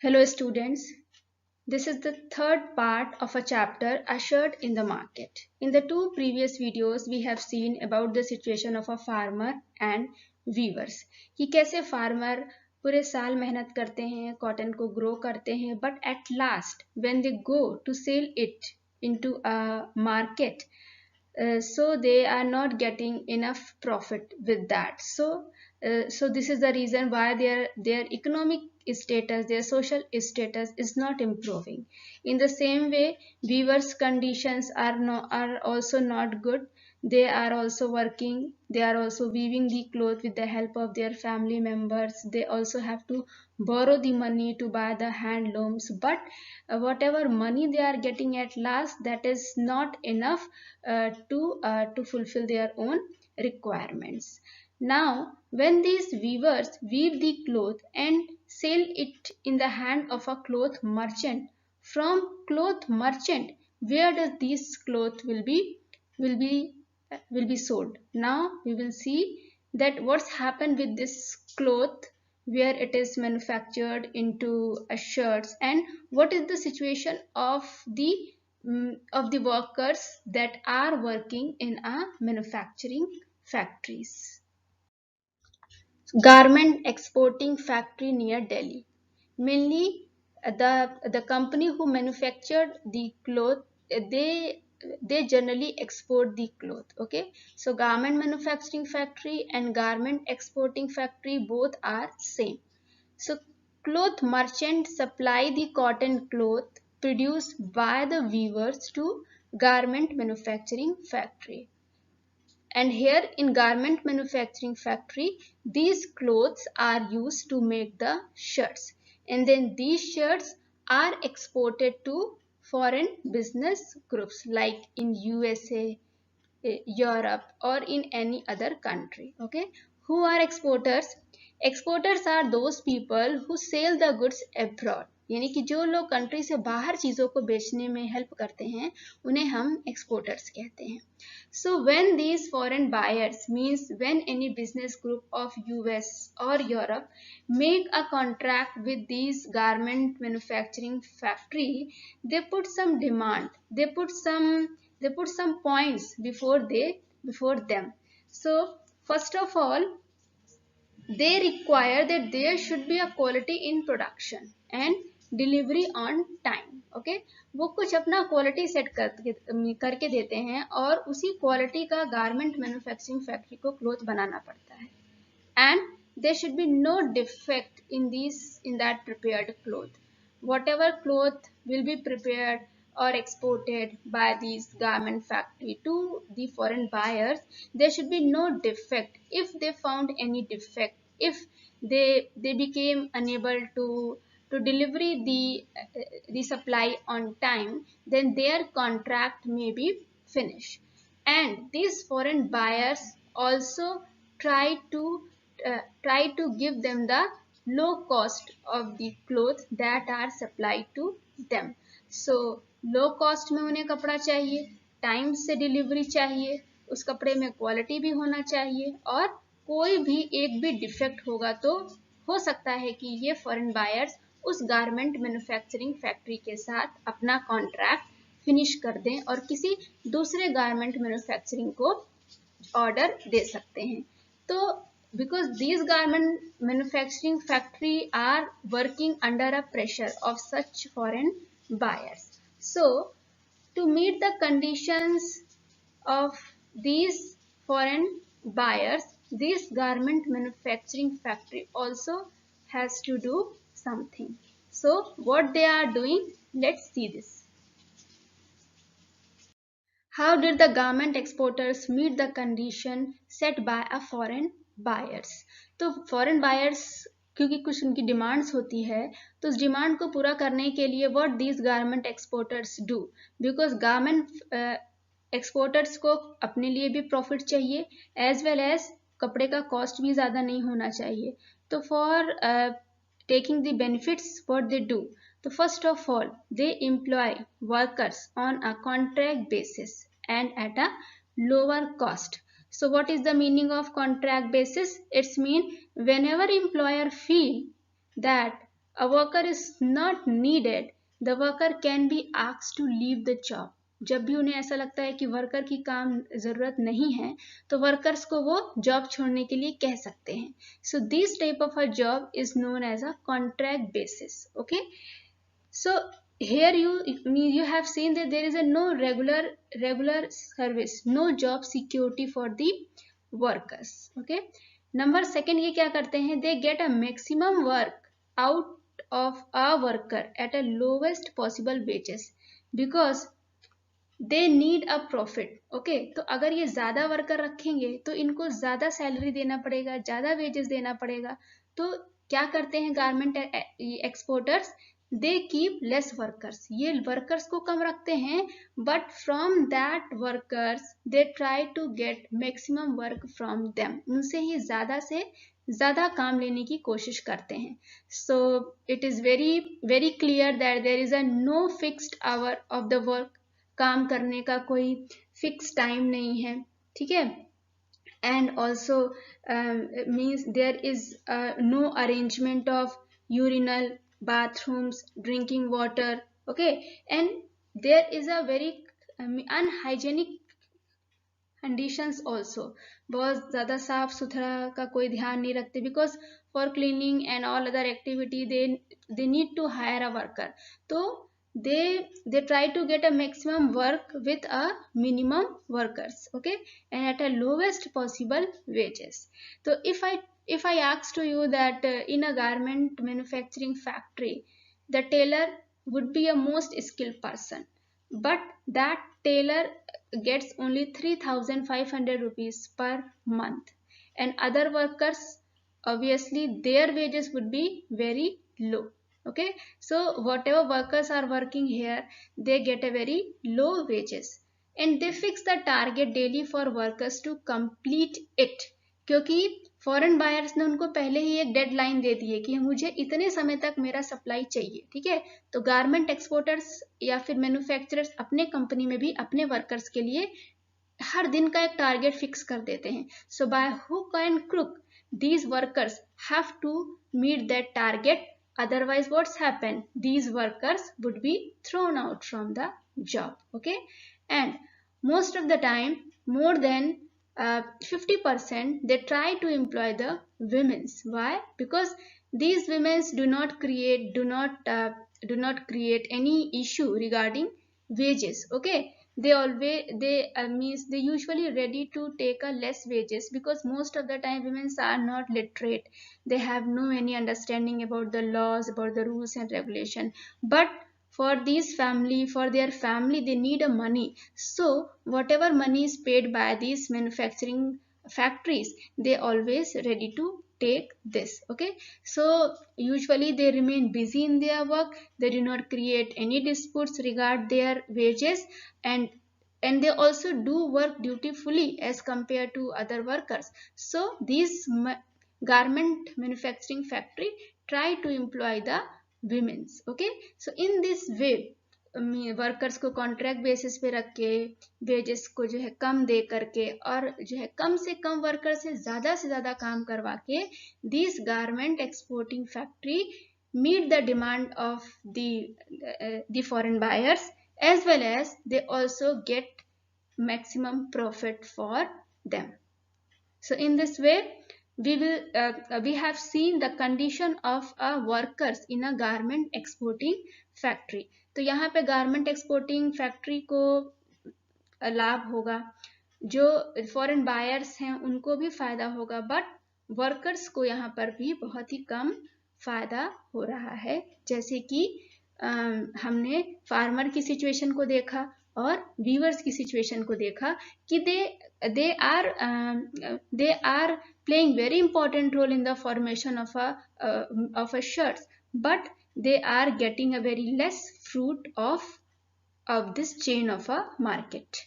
Hello students, this is the third part of a chapter Assured in the Market. In the two previous videos we have seen about the situation of a farmer and weavers कि कैसे farmer पूरे साल मेहनत करते हैं, cotton को grow करते हैं, but at last when they go to sell it into a market, so they are not getting enough profit with that. So this is the reason why their economic status, their social status is not improving. In the same way, weavers conditions are also not good. They are also working, they are also weaving the cloth with the help of their family members. They also have to borrow the money to buy the handlooms, but whatever money they are getting at last, that is not enough to fulfill their own requirements. Now when these weavers weave the cloth and sell it in the hand of a cloth merchant, from cloth merchant, where does this cloth will be will be sold? Now we will see that what's happened with this cloth, where it is manufactured into shirts, and what is the situation of the workers that are working in a manufacturing factories. Garment exporting factory near Delhi. Mainly the company who manufactured the cloth, they generally export the cloth. Okay, so garment manufacturing factory and garment exporting factory both are same. So cloth merchants supply the cotton cloth produced by the weavers to garment manufacturing factory. And here in garment manufacturing factory, these clothes are used to make the shirts, and then these shirts are exported to foreign business groups like in USA, Europe, or in any other country. Okay, who are exporters? Exporters are those people who sell the goods abroad. यानी कि जो लोग country से बाहर चीज़ों को बेचने में हेल्प करते हैं, उन्हें हम एक्सपोर्टर्स कहते हैं. So when these foreign buyers, means when any business group of US or Europe make a contract with these garment manufacturing factory, they put some demand, they put some points before them. So first of all, they require that there should be a quality in production and delivery on time. Okay, वो कुछ अपना quality set करके देते हैं और उसी quality का garment manufacturing factory को क्लोथ बनाना पड़ता है. And there should be no defect in that prepared cloth. Whatever cloth will be prepared or exported by these garment factory to the foreign buyers, there should be no defect. If they found any defect, if they became unable to deliver the supply on time, then their contract may be finished. And these foreign buyers also try to give them the low cost of the clothes that are supplied to them. So low cost में उन्हें कपड़ा चाहिए, time से delivery चाहिए, उस कपड़े में quality भी होना चाहिए, और कोई भी एक भी डिफेक्ट होगा तो हो सकता है कि ये फॉरेन बायर्स उस गारमेंट मैन्युफैक्चरिंग फैक्ट्री के साथ अपना कॉन्ट्रैक्ट फिनिश कर दें और किसी दूसरे गारमेंट मैन्युफैक्चरिंग को ऑर्डर दे सकते हैं. तो because these garment manufacturing factory are working under a pressure of such foreign buyers. So to meet the conditions of these foreign buyers, this garment manufacturing factory also has to do something. So what they are doing, let's see this. How did the garment exporters meet the condition set by a foreign buyers? तो foreign buyers क्योंकि कुछ उनकी demands होती है, तो उस demand को पूरा करने के लिए what these garment exporters do, because garment exporters को अपने लिए भी प्रॉफिट चाहिए एज वेल एज कपड़े का कॉस्ट भी ज़्यादा नहीं होना चाहिए. तो for taking the benefits, what they do, so first of all they employ workers on a contract basis and at a lower cost. So what is the meaning of contract basis? It's mean whenever employer feel that a worker is not needed, the worker can be asked to leave the job. जब भी उन्हें ऐसा लगता है कि worker की काम जरूरत नहीं है तो वर्कर्स को वो जॉब छोड़ने के लिए कह सकते हैं. So this type of a job is known as a contract basis. Okay, so here you have seen that there is a no regular service, no job security for the workers. Okay, number second ये क्या करते हैं, they get a maximum work out of a worker at a lowest possible wages because they need a profit. Okay, तो अगर ये ज्यादा worker रखेंगे तो इनको ज्यादा सैलरी देना पड़ेगा, ज्यादा वेजेस देना पड़ेगा. तो क्या करते हैं garment exporters, they keep less workers, ये वर्कर्स को कम रखते हैं, but from that workers they try to get maximum work from them, उनसे ही ज्यादा से ज्यादा काम लेने की कोशिश करते हैं. So it is very very clear that there is a no fixed hour of the work, काम करने का कोई फिक्स टाइम नहीं है. ठीक है, and also means there is no arrangement of urinal, bathrooms, drinking water. Okay, and there is a very unhygienic conditions also, बहुत ज़्यादा साफ सुथरा का कोई ध्यान नहीं रखते, because for cleaning and all other activity they need to hire a worker. तो they try to get a maximum work with a minimum workers. Okay, and at a lowest possible wages. So if I ask to you that in a garment manufacturing factory the tailor would be a most skilled person, but that tailor gets only 3,500 rupees per month, and other workers obviously their wages would be very low. Okay, so whatever workers are working here they get a very low wages, and they fix the target daily for workers to complete it, क्योंकि foreign buyers ने उनको पहले ही एक deadline दे दी है कि मुझे इतने समय तक मेरा सप्लाई चाहिए. ठीक है, तो गारमेंट एक्सपोर्टर्स या फिर मैन्युफैक्चरर्स अपने कंपनी में भी अपने वर्कर्स के लिए हर दिन का एक टारगेट फिक्स कर देते हैं. So by hook and crook these workers have to meet that target, otherwise what's happened, these workers would be thrown out from the job. Okay, and most of the time more than 50% they try to employ the women's. Why? Because these women's do not create any issue regarding wages. Okay, they usually ready to take a less wages, because most of the time women are not literate, they have no any understanding about the laws, about the rules and regulation, but for their family they need a money. So whatever money is paid by these manufacturing factories they always ready to take this. Okay, so usually they remain busy in their work, they do not create any disputes regard their wages, and they also do work dutifully as compared to other workers. So these garment manufacturing factory try to employ the women's. Okay, so in this way workers को contract basis पे रख के wages को जो है कम दे करके और जो है कम से कम वर्कर से ज्यादा काम करवा के this garment exporting factory meet the demand of the foreign buyers, as well as they also get maximum profit for them. So in this way we have seen the condition of a workers in a garment exporting factory. तो यहाँ पे garment exporting factory को लाभ होगा, जो foreign buyers हैं उनको भी फायदा होगा, बट वर्कर्स को यहाँ पर भी बहुत ही कम फायदा हो रहा है. जैसे कि हमने फार्मर की सिचुएशन को देखा और वीवर्स की सिचुएशन को देखा कि they are playing very important role in the formation of a shirts, but they are getting a very less fruit of this chain of a market.